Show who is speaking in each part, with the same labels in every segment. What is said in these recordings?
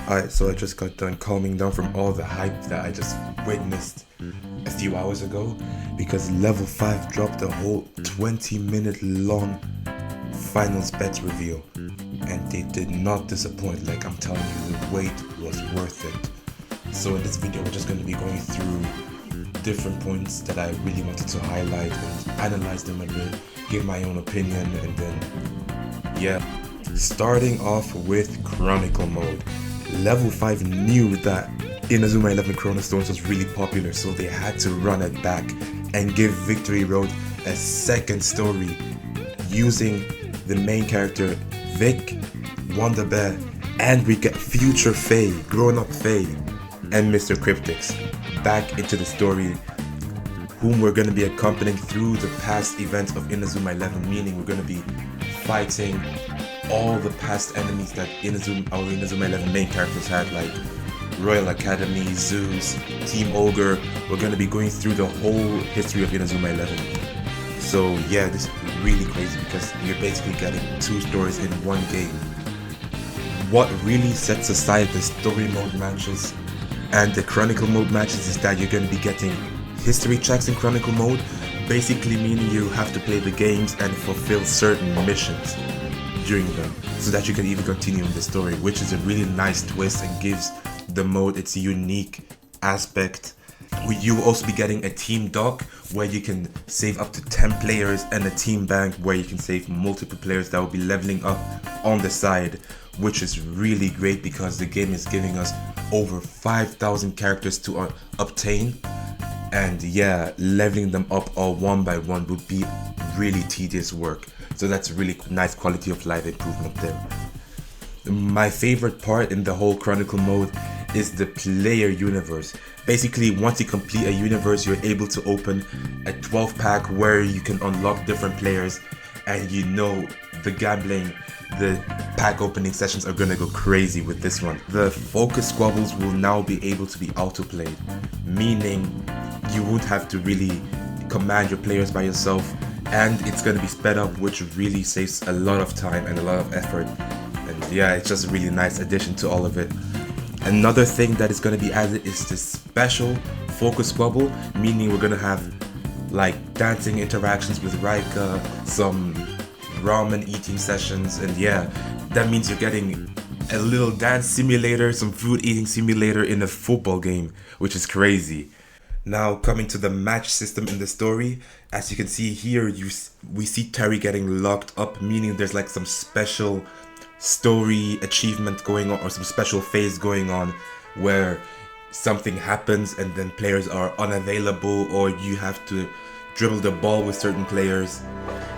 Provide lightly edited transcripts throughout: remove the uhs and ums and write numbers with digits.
Speaker 1: Alright, so I just got done calming down from all the hype that I just witnessed a few hours ago because level 5 dropped a whole 20-minute long final specs reveal and they did not disappoint. Like, I'm telling you, the wait was worth it. So in this video we're just going to be going through different points that I really wanted to highlight and analyze them a bit, give my own opinion, and then starting off with Chronicle mode. Level 5 knew that INAZUMA 11 Chrono Stones was really popular, so they had to run it back and give Victory Road a second story using the main character Vic, Wonder Bear, and we get future Faye, grown up Faye, and Mr. Cryptix back into the story, whom we're going to be accompanying through the past events of INAZUMA 11, meaning we're going to be fighting all the past enemies that INAZUMA 11 main characters had, like Royal Academy, Zeus, Team Ogre. We're going to be going through the whole history of INAZUMA 11. So yeah, this is really crazy because you're basically getting two stories in one game. What really sets aside the story mode matches and the Chronicle mode matches is that you're going to be getting history checks in Chronicle mode, basically meaning you have to play the games and fulfill certain missions during them so that you can even continue in the story, which is a really nice twist and gives the mode its unique aspect. You will also be getting a team dock where you can save up to 10 players and a team bank where you can save multiple players that will be leveling up on the side, which is really great because the game is giving us over 5,000 characters to obtain, and yeah, leveling them up all one by one would be really tedious work. So that's a really nice quality of life improvement there. My favorite part in the whole Chronicle mode is the player universe. Basically, once you complete a universe, you're able to open a 12 pack where you can unlock different players, and you know the gambling, the pack opening sessions are gonna go crazy with this one. The focus squabbles will now be able to be auto-played, meaning you won't have to really command your players by yourself, and it's gonna be sped up, which really saves a lot of time and a lot of effort. And yeah, it's just a really nice addition to all of it. Another thing that is going to be added is this special focus squabble, meaning we're going to have like dancing interactions with Ricc, some ramen eating sessions, and yeah, that means you're getting a little dance simulator, some food eating simulator in a football game, which is crazy. Now coming to the match system in the story, as you can see here, we see Terry getting locked up, meaning there's like some special story achievement going on or some special phase going on where something happens and then players are unavailable or you have to dribble the ball with certain players.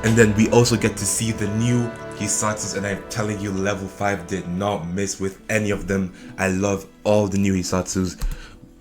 Speaker 1: And then we also get to see the new Hisatsus, and I'm telling you, level 5 did not miss with any of them. I love all the new Hisatsus,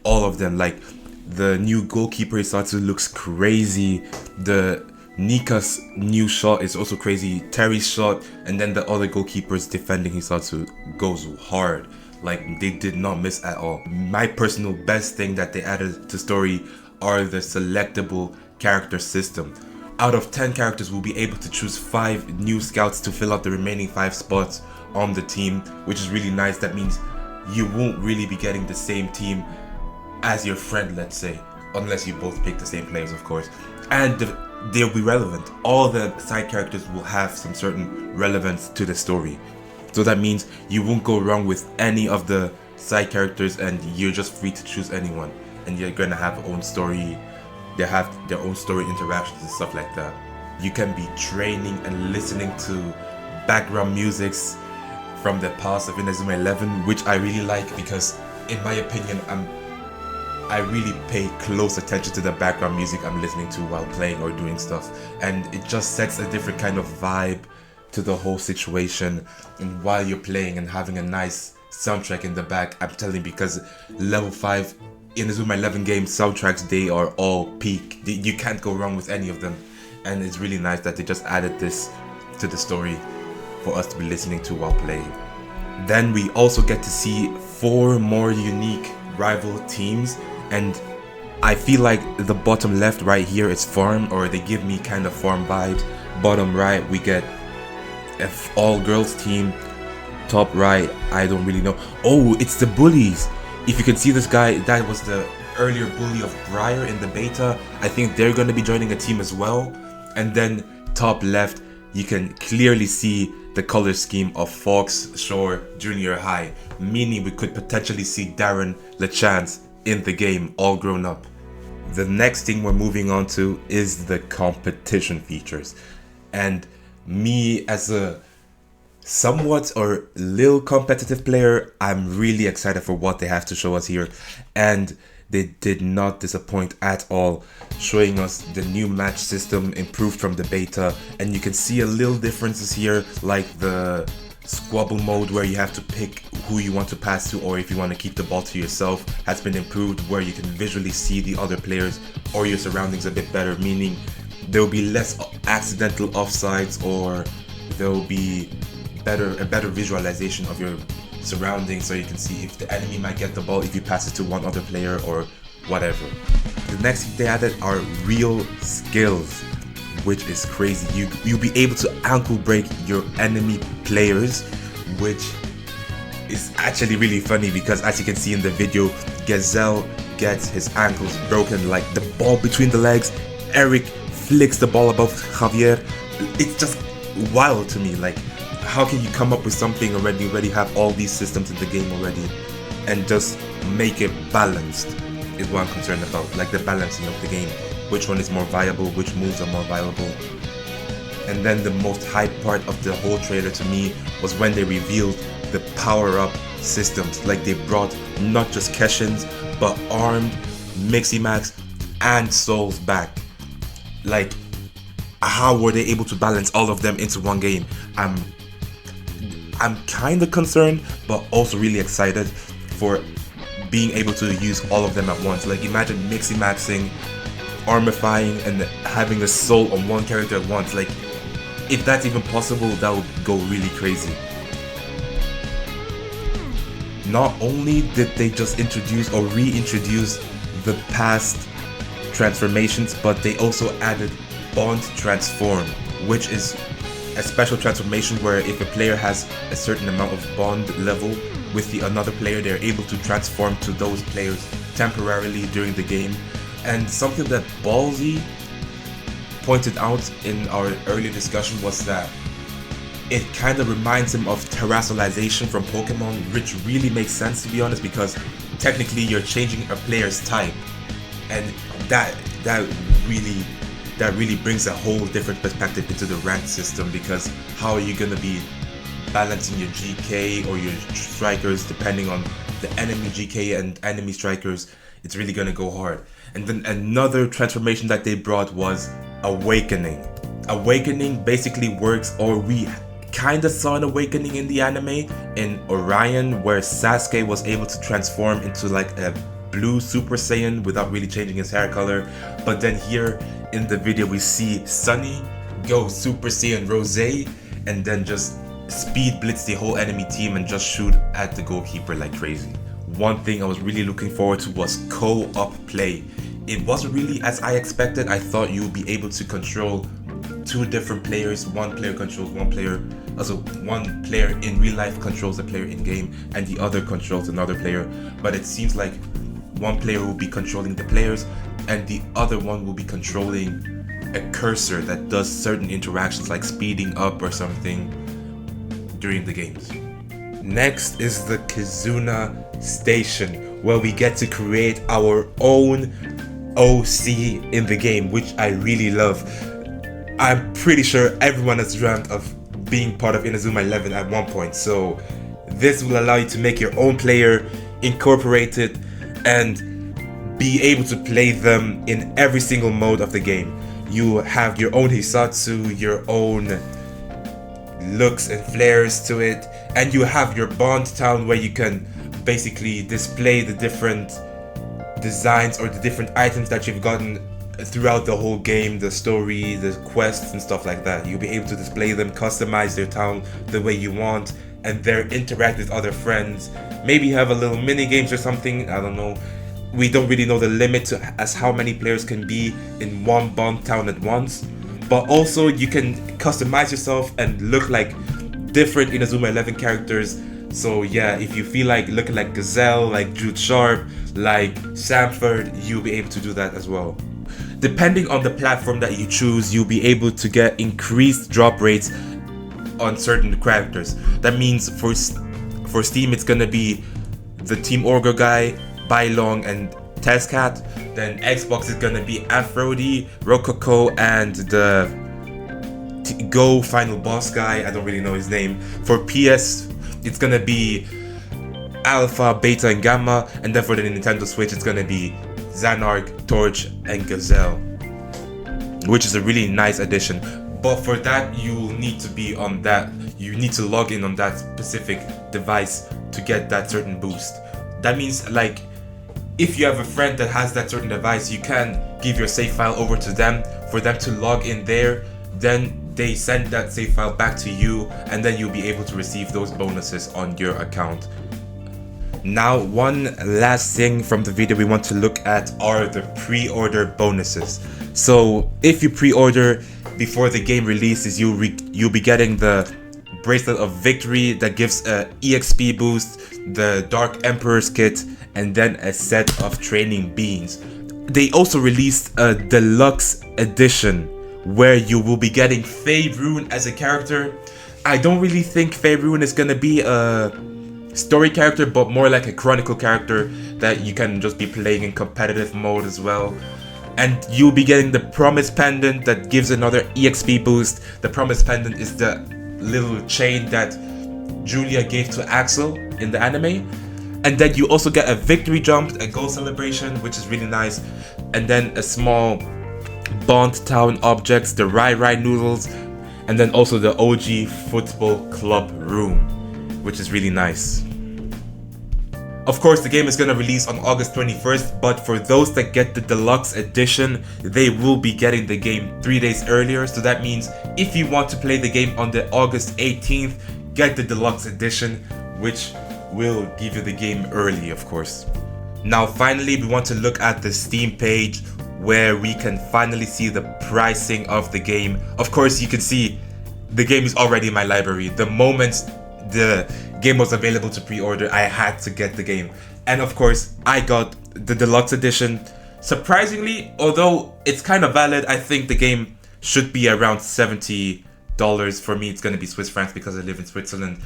Speaker 1: all of them. Like the new goalkeeper Hisatsu looks crazy, the Nika's new shot is also crazy, Terry's shot, and then the other goalkeepers defending Hisatsu goes hard. Like, they did not miss at all. My personal best thing that they added to story are the selectable character system. Out of 10 characters, we'll be able to choose 5 new scouts to fill out the remaining 5 spots on the team, which is really nice. That means you won't really be getting the same team as your friend, let's say, unless you both pick the same players, of course. And they'll be relevant. All the side characters will have some certain relevance to the story. So that means you won't go wrong with any of the side characters and you're just free to choose anyone. And you're gonna have their own story, they have their own story interactions and stuff like that. You can be training and listening to background musics from the past of INAZUMA 11, which I really like because in my opinion, I really pay close attention to the background music I'm listening to while playing or doing stuff, and it just sets a different kind of vibe to the whole situation. And while you're playing and having a nice soundtrack in the back, I'm telling you, because level 5 INAZUMA 11 game soundtracks, they are all peak. You can't go wrong with any of them, and it's really nice that they just added this to the story for us to be listening to while playing. Then we also get to see 4 more unique rival teams, and I feel like the bottom left right here is farm, or they give me kind of farm vibes. Bottom right we get an all girls team top right, I don't really know. Oh, it's the bullies. If you can see this guy, that was the earlier bully of Briar in the beta. I think they're going to be joining a team as well. And then top left, you can clearly see the color scheme of Fox Shore Junior High, meaning we could potentially see Darren LeChance in the game, all grown up. The next thing we're moving on to is the competition features. And me as a somewhat or little competitive player, I'm really excited for what they have to show us here. And they did not disappoint at all, showing us the new match system improved from the beta. And you can see a little differences here, like the squabble mode where you have to pick who you want to pass to, or if you want to keep the ball to yourself, has been improved, where you can visually see the other players or your surroundings a bit better, meaning there will be less accidental offsides, or there will be a better visualization of your surroundings, so you can see if the enemy might get the ball if you pass it to one other player or whatever. The next thing they added are real skills, which is crazy. You'll be able to ankle break your enemy players, which is actually really funny because, as you can see in the video, Gazelle gets his ankles broken, like the ball between the legs. Eric flicks the ball above Javier. It's just wild to me. Like, how can you come up with something already? You already have all these systems in the game already, and just make it balanced is what I'm concerned about. Like the balancing of the game. Which one is more viable, which moves are more viable. And then the most hype part of the whole trailer to me was when they revealed the power-up systems. Like they brought not just Keshins, but Armed, Miximax, and Souls back. Like, how were they able to balance all of them into one game? I'm kind of concerned, but also really excited for being able to use all of them at once. Like, imagine Miximaxing, armifying, and having a soul on one character at once. Like, if that's even possible, that would go really crazy. Not only did they just introduce or reintroduce the past transformations, but they also added Bond Transform, which is a special transformation where if a player has a certain amount of bond level with another player, they're able to transform to those players temporarily during the game. And something that Bawsy pointed out in our earlier discussion was that it kind of reminds him of terrestrialization from Pokemon, which really makes sense, to be honest, because technically you're changing a player's type, and that really brings a whole different perspective into the ranked system, because how are you going to be balancing your GK or your strikers depending on the enemy GK and enemy strikers? It's really going to go hard. And then another transformation that they brought was Awakening. Awakening basically works, or we kind of saw an awakening in the anime in Orion, where Sasuke was able to transform into like a blue Super Saiyan without really changing his hair color. But then here in the video we see Sunny go Super Saiyan Rose and then just speed blitz the whole enemy team and just shoot at the goalkeeper like crazy. One thing I was really looking forward to was co-op play. It wasn't really as I expected. I thought you would be able to control two different players. One player controls one player. Also, one player in real life controls a player in game, and the other controls another player. But it seems like one player will be controlling the players, and the other one will be controlling a cursor that does certain interactions like speeding up or something during the games. Next is the Kizuna Station, where we get to create our own OC in the game, which I really love. I'm pretty sure everyone has dreamt of being part of INAZUMA 11 at one point, so this will allow you to make your own player, incorporate it, and be able to play them in every single mode of the game. You have your own Hisatsu, your own looks and flares to it, and you have your Bond Town where you can basically display the different designs or the different items that you've gotten throughout the whole game, the story, the quests and stuff like that. You'll be able to display them, customize their town the way you want, and there interact with other friends. Maybe have a little mini games or something, I don't know. We don't really know the limit to as how many players can be in one Bond Town at once, but also you can customize yourself and look like different INAZUMA 11 characters So yeah, if you feel like looking like Gazelle, like Jude Sharp, like Samford, you'll be able to do that as well. Depending on the platform that you choose, you'll be able to get increased drop rates on certain characters. That means for Steam, it's gonna be the Team Orgo guy, Bylong, and Tezcat. Then Xbox is gonna be Aphrodite, Rococo, and the Go final boss guy. I don't really know his name. For PS, it's gonna be Alpha, Beta, and Gamma. And then for the Nintendo Switch, it's gonna be Xanark, Torch, and Gazelle, which is a really nice addition. But for that, you'll need to be on that. You need to log in on that specific device to get that certain boost. That means, like, if you have a friend that has that certain device, you can give your save file over to them for them to log in there. Then they send that save file back to you, and then you'll be able to receive those bonuses on your account. Now, one last thing from the video we want to look at are the pre-order bonuses. So if you pre-order before the game releases, you'll be getting the Bracelet of Victory that gives a EXP boost, the Dark Emperor's kit, and then a set of training beans. They also released a deluxe edition where you will be getting Faerun as a character. I don't really think Faerun is gonna be a story character, but more like a chronicle character that you can just be playing in competitive mode as well. And you'll be getting the Promise Pendant that gives another EXP boost. The Promise Pendant is the little chain that Julia gave to Axel in the anime. And then you also get a victory jump, a goal celebration, which is really nice. And then a small Bond Town objects, the Rai Rai noodles, and then also the OG Football Club room, which is really nice. Of course, the game is going to release on August 21st, but for those that get the deluxe edition, they will be getting the game 3 days earlier. So that means if you want to play the game on the August 18th, get the deluxe edition, which will give you the game early, of course. Now, finally, we want to look at the Steam page where we can finally see the pricing of the game. Of course, you can see the game is already in my library. The moment the game was available to pre-order, I had to get the game. And of course, I got the deluxe edition. Surprisingly, although it's kind of valid, I think the game should be around $70. For me, it's gonna be Swiss francs because I live in Switzerland.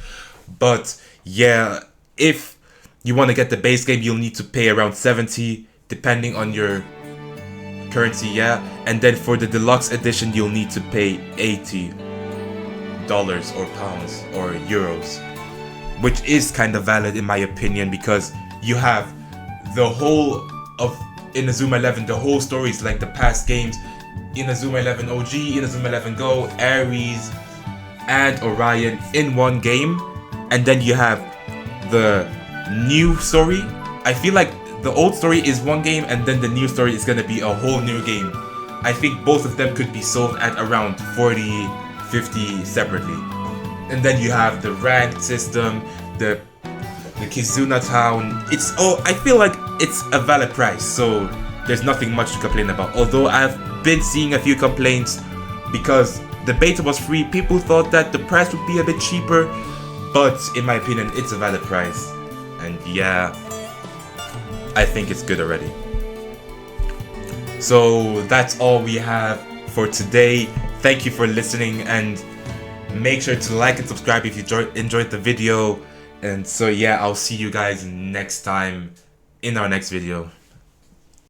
Speaker 1: But yeah, if you want to get the base game, you'll need to pay around 70 depending on your currency, yeah. And then for the deluxe edition, you'll need to pay $80 or pounds or euros, which is kind of valid in my opinion, because you have the whole of INAZUMA 11, the whole stories, like the past games, INAZUMA 11 OG, INAZUMA 11 Go, Ares, and Orion in one game. And then you have the new story. I feel like the old story is one game, and then the new story is gonna be a whole new game. I think both of them could be sold at around 40, 50 separately. And then you have the ranked system, the Kizuna town. I feel like it's a valid price, so there's nothing much to complain about. Although I've been seeing a few complaints because the beta was free, people thought that the price would be a bit cheaper, but in my opinion, it's a valid price. And yeah, I think it's good already. So that's all we have for today. Thank you for listening, and make sure to like and subscribe if you enjoyed the video. And so yeah, I'll see you guys next time in our next video.